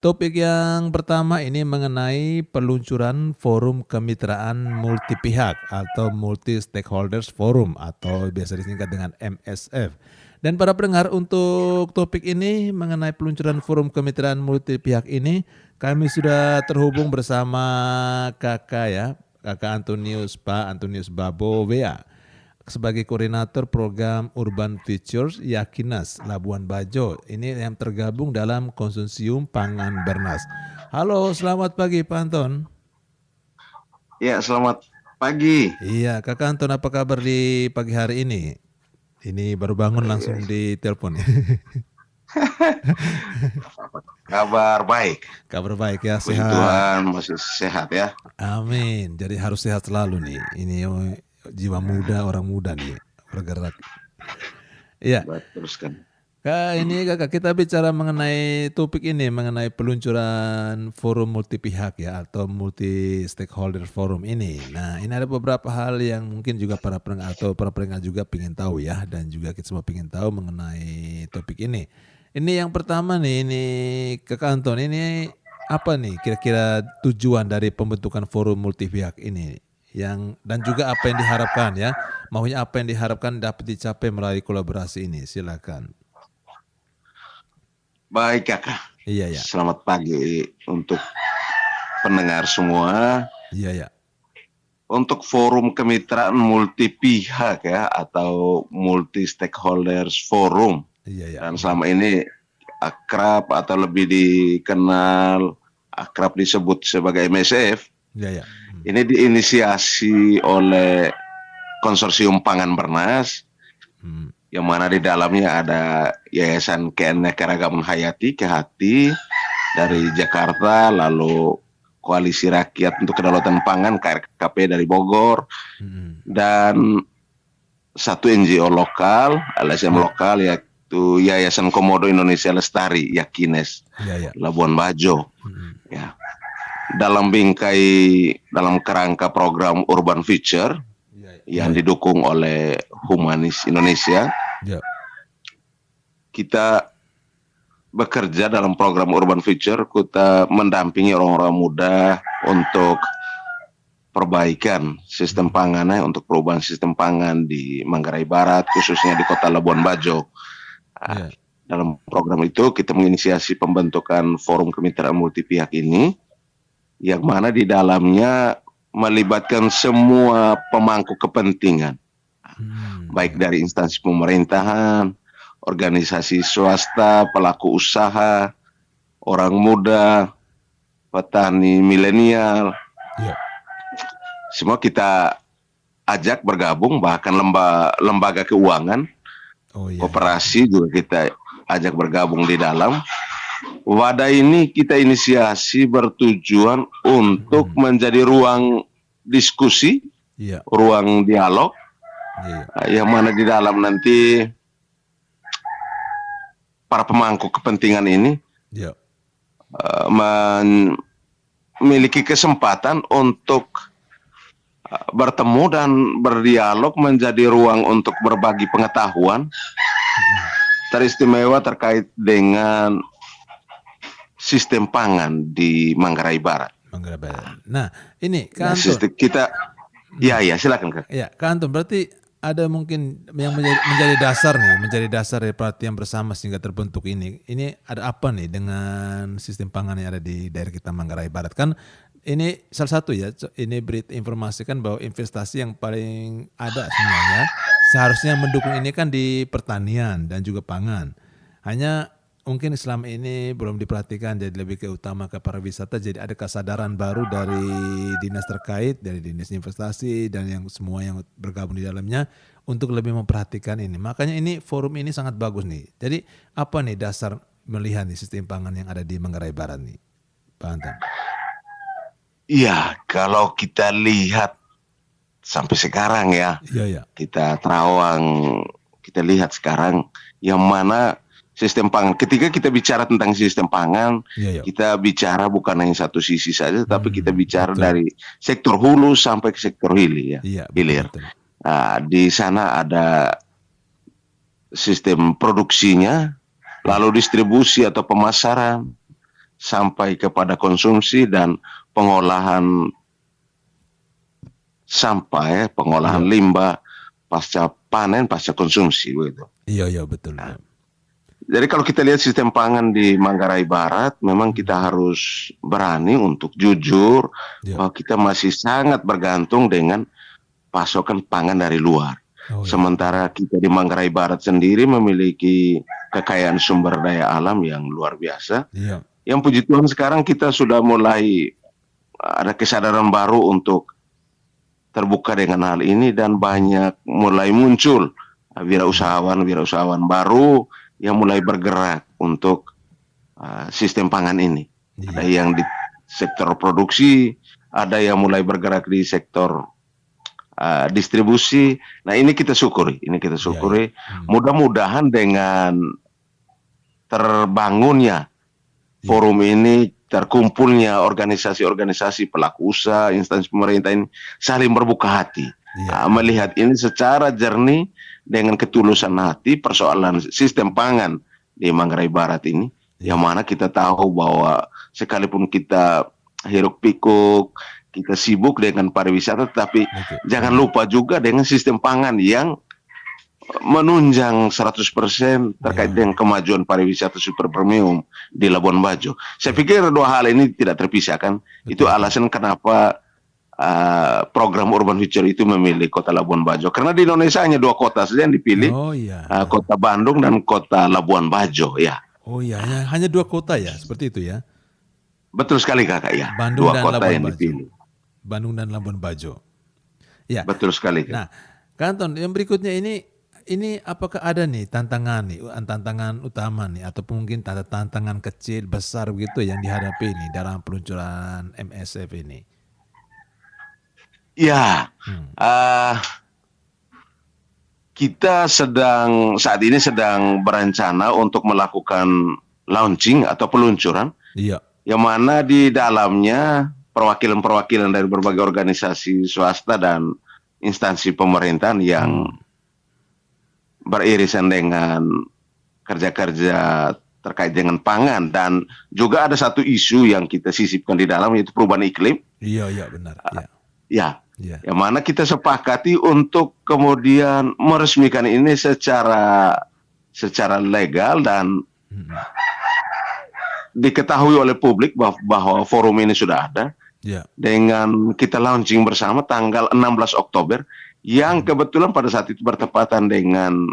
Topik yang pertama ini mengenai peluncuran Forum Kemitraan Multipihak atau Multi Stakeholders Forum atau biasa disingkat dengan MSF. Dan para pendengar, untuk topik ini mengenai peluncuran Forum Kemitraan Multipihak ini, kami sudah terhubung bersama Kakak ya, Kakak Antonius, Pak Antonius Babo WA sebagai koordinator program Urban Futures Yakinas Labuan Bajo. Ini yang tergabung dalam konsorsium pangan Bernas. Halo, selamat pagi Pak Anton. Ya, selamat pagi. Iya, Kakak Anton, apa kabar di pagi hari ini? Ini baru bangun langsung di telepon. Kabar baik. Kabar baik ya, Puji sehat. Tuhan masih sehat ya. Amin. Jadi harus sehat selalu nih. Ini jiwa muda, orang muda nih bergerak. Iya. Teruskan. Ini Kakak, kita bicara mengenai topik ini, mengenai peluncuran forum multipihak ya atau multi stakeholder forum ini. Nah, ini ada beberapa hal yang mungkin juga para pendengar atau para pendengar juga ingin tahu ya, dan juga kita semua ingin tahu mengenai topik ini. Ini yang pertama nih, ini Kakak Anton, ini apa nih kira-kira tujuan dari pembentukan forum multipihak ini? Dan juga apa yang diharapkan ya? Maunya apa yang diharapkan dapat dicapai melalui kolaborasi ini? Silakan. Baik Kakak. Iya ya. Selamat pagi untuk pendengar semua. Iya ya. Untuk forum kemitraan multipihak ya atau multi stakeholders forum. Iya ya. Dan selama ini akrab atau lebih dikenal akrab disebut sebagai MSF. Iya ya. Ini diinisiasi oleh konsorsium pangan Bernas. Yang mana di dalamnya ada Yayasan Keanekaragaman Hayati KHATI dari Jakarta, lalu Koalisi Rakyat untuk Kedaulatan Pangan KRKP dari Bogor, dan satu NGO lokal, LSM lokal yaitu Yayasan Komodo Indonesia Lestari Yakines Labuan Bajo. Ya. Dalam kerangka program Urban Future yang didukung oleh Humanis Indonesia, kita bekerja dalam program Urban Future. Kita mendampingi orang-orang muda untuk perbaikan sistem pangannya, untuk perubahan sistem pangan di Manggarai Barat, khususnya di Kota Labuan Bajo. Dalam program itu kita menginisiasi pembentukan forum kemitraan multipihak ini, yang mana di dalamnya melibatkan semua pemangku kepentingan, baik dari instansi pemerintahan, organisasi swasta, pelaku usaha, orang muda, petani milenial. Semua kita ajak bergabung, bahkan lembaga keuangan, koperasi juga kita ajak bergabung di dalam. Wadah ini kita inisiasi bertujuan untuk menjadi ruang diskusi, ruang dialog, yang mana di dalam nanti para pemangku kepentingan ini memiliki kesempatan untuk bertemu dan berdialog, menjadi ruang untuk berbagi pengetahuan teristimewa terkait dengan sistem pangan di Manggarai Barat. Nah, ini Kak Anton. Silakan Kak. Ya, Kak Anton, berarti ada mungkin yang menjadi dasar dari perhatian bersama sehingga terbentuk ini. Ini ada apa nih dengan sistem pangan yang ada di daerah kita Manggarai Barat? Kan ini salah satu ya, ini berita informasikan bahwa investasi yang paling ada sebenarnya seharusnya mendukung ini kan di pertanian dan juga pangan. Hanya mungkin selama ini belum diperhatikan, jadi lebih ke utama ke pariwisata. Jadi ada kesadaran baru dari dinas terkait, dari dinas investasi dan yang semua yang bergabung di dalamnya untuk lebih memperhatikan ini. Makanya ini forum ini sangat bagus nih. Jadi apa nih dasar melihat nih sistem pangan yang ada di Manggarai Barat nih, Pak Anton? Iya, kalau kita lihat sampai sekarang ya, kita terawang, kita lihat sekarang yang mana sistem pangan. Ketika kita bicara tentang sistem pangan, kita bicara bukan hanya satu sisi saja, tapi kita bicara dari sektor hulu sampai ke sektor hilir. Nah, di sana ada sistem produksinya, lalu distribusi atau pemasaran, sampai kepada konsumsi dan pengolahan sampah, pengolahan limbah pasca panen, pasca konsumsi begitu. Iya betul. Nah, jadi kalau kita lihat sistem pangan di Manggarai Barat, memang kita harus berani untuk jujur bahwa kita masih sangat bergantung dengan pasokan pangan dari luar. Sementara kita di Manggarai Barat sendiri memiliki kekayaan sumber daya alam yang luar biasa. Yang puji Tuhan sekarang kita sudah mulai ada kesadaran baru untuk terbuka dengan hal ini dan banyak mulai muncul wirausahawan baru yang mulai bergerak untuk sistem pangan ini. Ada yang di sektor produksi, ada yang mulai bergerak di sektor distribusi. Nah, ini kita syukuri. Mudah-mudahan dengan terbangunnya forum ini, terkumpulnya organisasi-organisasi pelaku usaha, instansi pemerintah ini saling berbuka hati, melihat ini secara jernih dengan ketulusan hati persoalan sistem pangan di Manggarai Barat ini, yang mana kita tahu bahwa sekalipun kita hiruk pikuk, kita sibuk dengan pariwisata, tetapi jangan lupa juga dengan sistem pangan yang menunjang 100% terkait dengan kemajuan pariwisata super premium di Labuan Bajo. Saya pikir dua hal ini tidak terpisahkan. Itu alasan kenapa program Urban Future itu memilih kota Labuan Bajo. Karena di Indonesia hanya dua kota saja yang dipilih, kota Bandung dan kota Labuan Bajo. Hanya dua kota ya, seperti itu ya. Betul sekali kakak ya. Bandung dua dan kota Labuan yang Bajo. dipilih. Bandung dan Labuan Bajo. Ya. Betul sekali. Kak. Nah, Kanton, yang berikutnya ini apakah ada nih tantangan utama nih, atau mungkin tantangan kecil besar begitu yang dihadapi ini dalam peluncuran MSF ini? Ya, kita saat ini sedang berencana untuk melakukan launching atau peluncuran, yang mana di dalamnya perwakilan-perwakilan dari berbagai organisasi swasta dan instansi pemerintahan yang beririsan dengan kerja-kerja terkait dengan pangan, dan juga ada satu isu yang kita sisipkan di dalam, yaitu perubahan iklim. Iya benar. Yang mana kita sepakati untuk kemudian meresmikan ini secara legal dan diketahui oleh publik bahwa forum ini sudah ada. Dengan kita launching bersama tanggal 16 Oktober yang kebetulan pada saat itu bertepatan dengan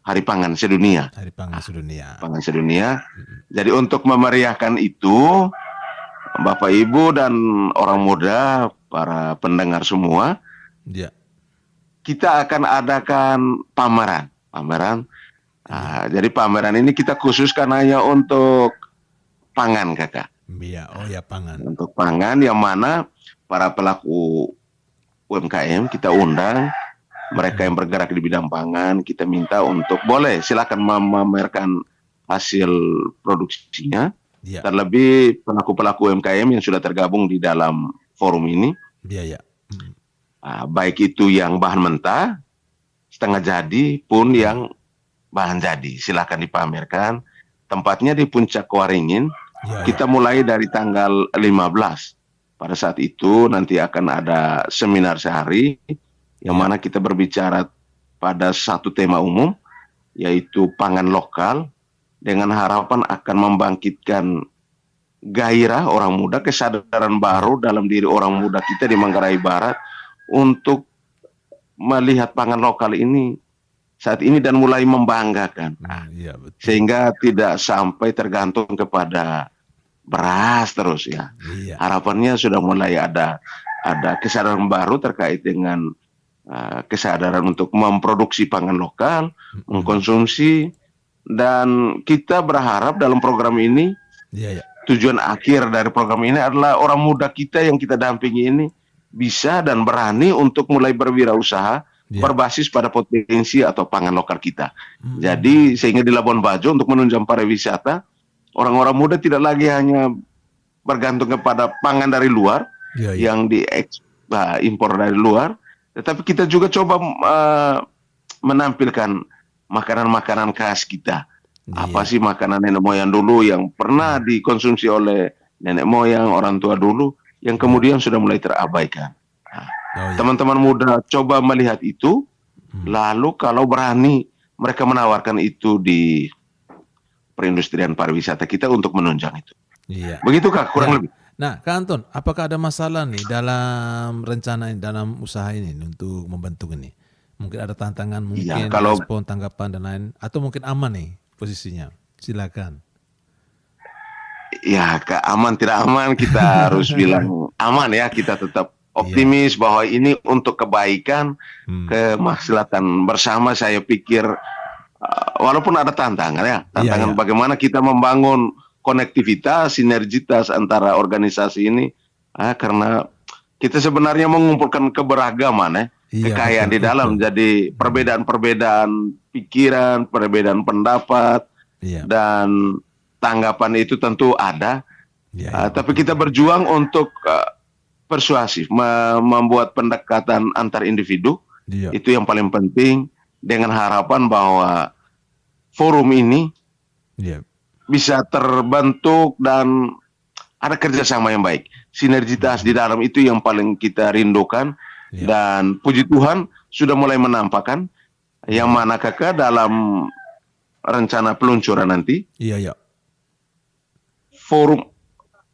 Hari Pangan Sedunia. Pangan Sedunia. Jadi untuk memeriahkan itu, Bapak Ibu dan orang muda, para pendengar semua, kita akan adakan pameran. Jadi pameran ini kita khususkan hanya untuk pangan, kakak. Pangan. Untuk pangan, yang mana para pelaku UMKM kita undang, mereka yang bergerak di bidang pangan, kita minta untuk boleh silakan memamerkan hasil produksinya. Terlebih pelaku-pelaku UMKM yang sudah tergabung di dalam forum ini. Baik itu yang bahan mentah, setengah jadi, pun yang bahan jadi, silakan dipamerkan. Tempatnya di Puncak Waringin. Kita mulai dari tanggal 15. Pada saat itu nanti akan ada seminar sehari, yang mana kita berbicara pada satu tema umum, yaitu pangan lokal, dengan harapan akan membangkitkan gairah orang muda, kesadaran baru dalam diri orang muda kita di Manggarai Barat untuk melihat pangan lokal ini saat ini dan mulai membanggakan. Sehingga tidak sampai tergantung kepada beras terus ya. Harapannya sudah mulai ada kesadaran baru terkait dengan kesadaran untuk memproduksi pangan lokal, mengkonsumsi, dan kita berharap dalam program ini tujuan akhir dari program ini adalah orang muda kita yang kita dampingi ini bisa dan berani untuk mulai berwirausaha berbasis pada potensi atau pangan lokal kita. Jadi sehingga di Labuan Bajo untuk menunjang pariwisata, orang-orang muda tidak lagi hanya bergantung kepada pangan dari luar yang diimpor dari luar, tetapi kita juga coba menampilkan makanan-makanan khas kita. Apa sih makanan nenek moyang dulu yang pernah dikonsumsi oleh nenek moyang, orang tua dulu yang kemudian sudah mulai terabaikan. Teman-teman muda coba melihat itu, lalu kalau berani mereka menawarkan itu di perindustrian pariwisata kita untuk menunjang itu. Iya. Begitu Kak, kurang lebih. Nah, Kak Anton, apakah ada masalah nih dalam rencana ini, dalam usaha ini untuk membentuk ini? Mungkin ada tantangan, mungkin respon, tanggapan dan lain, atau mungkin aman nih posisinya? Silakan. Ya, aman tidak aman kita harus bilang aman ya, kita tetap optimis bahwa ini untuk kebaikan, kemaslahatan bersama. Saya pikir walaupun ada tantangan ya, bagaimana kita membangun konektivitas, sinergitas antara organisasi ini, karena kita sebenarnya mengumpulkan keberagaman kekayaan di dalam. Jadi perbedaan-perbedaan pikiran, perbedaan pendapat, dan tanggapan itu tentu ada. Tapi kita berjuang untuk persuasif, membuat pendekatan antar individu. Itu yang paling penting, dengan harapan bahwa forum ini bisa terbentuk dan ada kerjasama yang baik. Sinergitas di dalam itu yang paling kita rindukan. Dan puji Tuhan sudah mulai menampakkan yang mana Kakak dalam rencana peluncuran nanti. Forum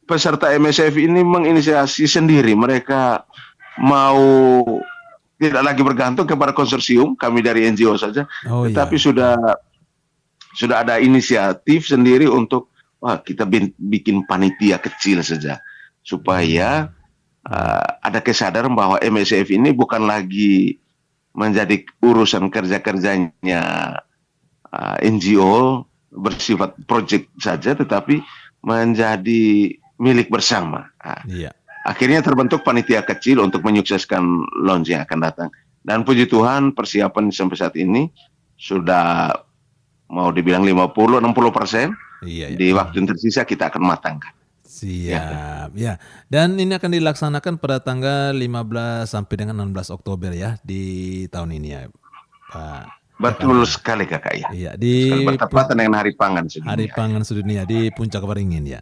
peserta MSF ini menginisiasi sendiri. Mereka mau tidak lagi bergantung kepada konsorsium, kami dari NGO saja, tetapi sudah ada inisiatif sendiri untuk kita bikin panitia kecil saja supaya ada kesadaran bahwa MSF ini bukan lagi menjadi urusan kerja-kerjanya NGO bersifat proyek saja, tetapi menjadi milik bersama. Akhirnya terbentuk panitia kecil untuk menyukseskan launch yang akan datang. Dan puji Tuhan persiapan sampai saat ini sudah mau dibilang 50-60%. Di waktu yang tersisa kita akan matangkan. Siap, ya. Dan ini akan dilaksanakan pada tanggal 15 sampai dengan 16 Oktober ya di tahun ini ya, Pak. Betul sekali Kakak ya. Iya, di bertepatan dengan Hari Pangan Sedunia. Hari Pangan Sedunia di Puncak Waringin ya.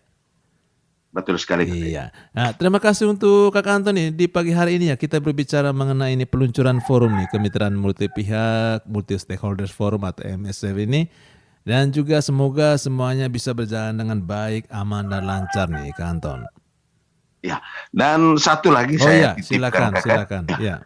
Betul sekali. Iya. Nah, terima kasih untuk Kakak Anton nih. Di pagi hari ini ya kita berbicara mengenai ini peluncuran forum nih, Kemitraan Multi Pihak, Multi Stakeholders Forum atau MSF ini. Dan juga semoga semuanya bisa berjalan dengan baik, aman dan lancar nih Kak Anton. Ya, dan satu lagi saya titipkan silakan. Ya.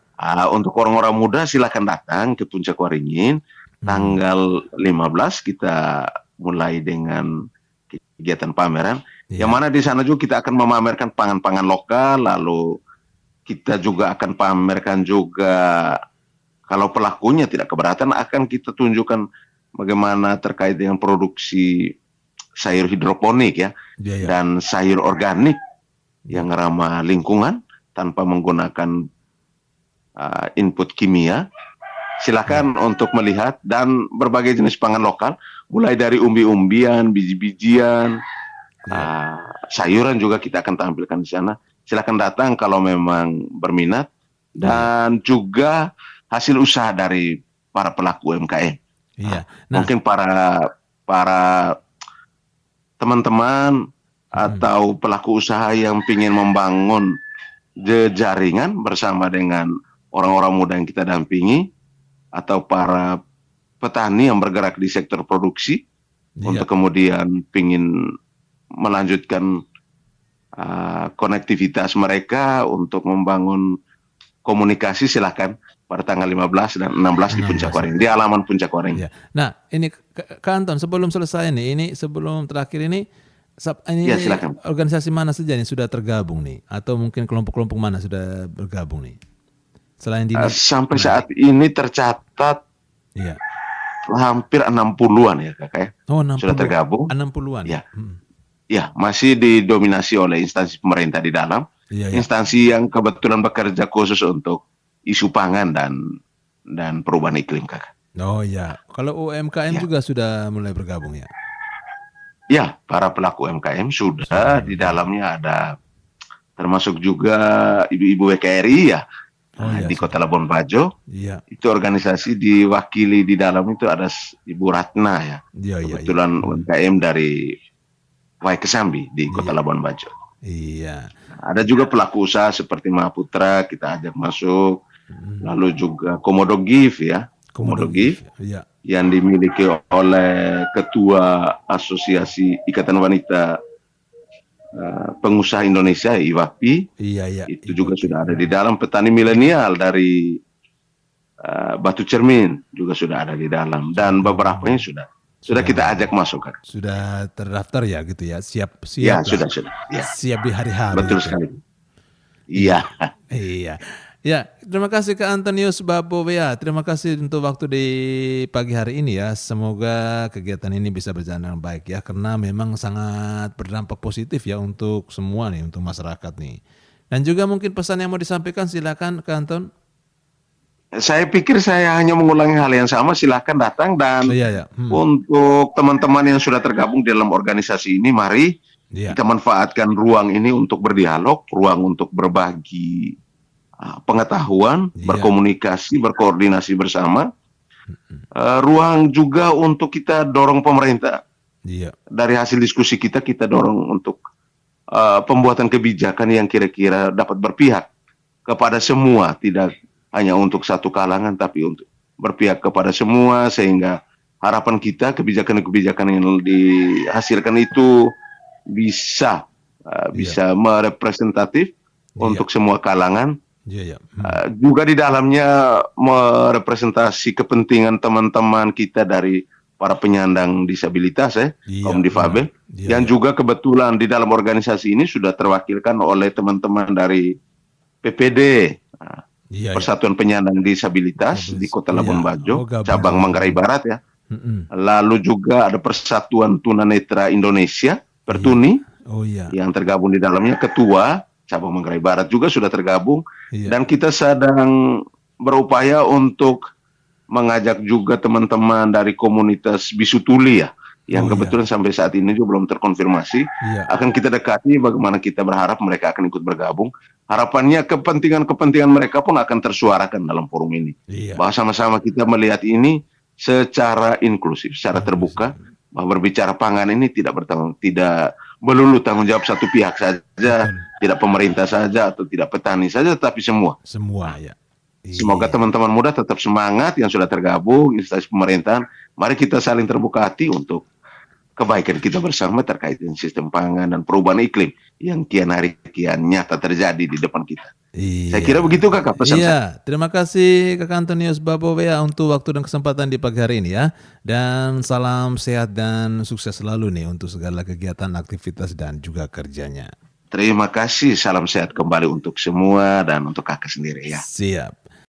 Untuk orang-orang muda silakan datang ke Puncak Waringin tanggal 15 kita mulai dengan kegiatan pameran. Yang mana di sana juga kita akan memamerkan pangan-pangan lokal, lalu kita juga akan pamerkan juga kalau pelakunya tidak keberatan akan kita tunjukkan bagaimana terkait dengan produksi sayur hidroponik dan sayur organik yang ramah lingkungan tanpa menggunakan input kimia. Silakan untuk melihat dan berbagai jenis pangan lokal, mulai dari umbi-umbian, biji-bijian, sayuran juga kita akan tampilkan di sana. Silakan datang kalau memang berminat, dan juga hasil usaha dari para pelaku UMKM. Mungkin para teman-teman atau pelaku usaha yang ingin membangun jaringan bersama dengan orang-orang muda yang kita dampingi, atau para petani yang bergerak di sektor produksi untuk kemudian ingin melanjutkan konektivitas mereka untuk membangun komunikasi, silakan pada tanggal 15 dan 16 di Puncak Waringin, di halaman Puncak Waringin. Nah, ini Kak Anton, sebelum selesai nih, sebelum terakhir ini organisasi mana saja nih sudah tergabung nih, atau mungkin kelompok-kelompok mana sudah bergabung nih? Selain sampai saat ini tercatat hampir 60-an ya Kakak ya. 60, sudah tergabung. 60-an. Ya, masih didominasi oleh instansi pemerintah di dalam. Instansi yang kebetulan bekerja khusus untuk isu pangan dan perubahan iklim Kakak. Oh ya, kalau UMKM juga sudah mulai bergabung ya? Ya, para pelaku UMKM sudah di dalamnya ada termasuk juga ibu-ibu WKRI di Kota Labuan Bajo. Itu organisasi diwakili di dalam itu ada Ibu Ratna kebetulan UMKM dari Wai Kesambi di Kota Labuan Bajo. Iya. Ada juga pelaku usaha seperti Mahaputra kita ajak masuk, lalu juga Komodo Gift ya, Komodo Gift iya. yang dimiliki oleh Ketua Asosiasi Ikatan Wanita Pengusaha Indonesia (IWAPI). Iya. Itu juga sudah ada di dalam. Petani milenial dari Batu Cermin juga sudah ada di dalam, dan beberapanya sudah kita ajak masuk kan. Sudah terdaftar ya gitu ya, siap Ya, sudah. Ya. Siap di hari-hari. Betul gitu. sekali. Iya. Iya. Ya, terima kasih Kak Antonius Babovea. Terima kasih untuk waktu di pagi hari ini ya. Semoga kegiatan ini bisa berjalan dengan baik ya, karena memang sangat berdampak positif ya untuk semua nih, untuk masyarakat nih. Dan juga mungkin pesan yang mau disampaikan, silakan Kak Anton. Saya pikir saya hanya mengulangi hal yang sama. Silakan datang, dan untuk teman-teman yang sudah tergabung di dalam organisasi ini, mari kita manfaatkan ruang ini untuk berdialog, ruang untuk berbagi pengetahuan, berkomunikasi, berkoordinasi bersama, ruang juga untuk kita dorong pemerintah. Dari hasil diskusi kita dorong untuk pembuatan kebijakan yang kira-kira dapat berpihak kepada semua, tidak hanya untuk satu kalangan, tapi untuk berpihak kepada semua, sehingga harapan kita kebijakan-kebijakan yang dihasilkan itu bisa merepresentatif untuk semua kalangan. Juga di dalamnya merepresentasi kepentingan teman-teman kita dari para penyandang disabilitas kaum difabel, yang juga kebetulan di dalam organisasi ini sudah terwakilkan oleh teman-teman dari PPD, Persatuan Penyandang Disabilitas di Kota Labuan Bajo, cabang Manggarai Barat ya. Lalu juga ada Persatuan Tunanetra Indonesia, Pertuni, yang tergabung di dalamnya. Ketua cabang Manggarai Barat juga sudah tergabung, dan kita sedang berupaya untuk mengajak juga teman-teman dari komunitas Bisu Tuli ya, yang kebetulan sampai saat ini juga belum terkonfirmasi. Akan kita dekati, bagaimana kita berharap mereka akan ikut bergabung. Harapannya kepentingan mereka pun akan tersuarakan dalam forum ini. Bahwa sama-sama kita melihat ini secara inklusif, secara terbuka, bahwa berbicara pangan ini tidak melulu tanggung jawab satu pihak saja, tidak pemerintah saja atau tidak petani saja, tapi semua. Semoga teman-teman muda tetap semangat yang sudah tergabung instansi pemerintahan. Mari kita saling terbuka hati untuk kebaikan kita bersama terkait dengan sistem pangan dan perubahan iklim yang kian hari kian nyata terjadi di depan kita. Saya kira begitu Kakak pesan saya. Terima kasih Kakak Antonius Babovea untuk waktu dan kesempatan di pagi hari ini ya. Dan salam sehat dan sukses selalu nih untuk segala kegiatan, aktivitas dan juga kerjanya. Terima kasih, salam sehat kembali untuk semua dan untuk Kakak sendiri ya. Siap.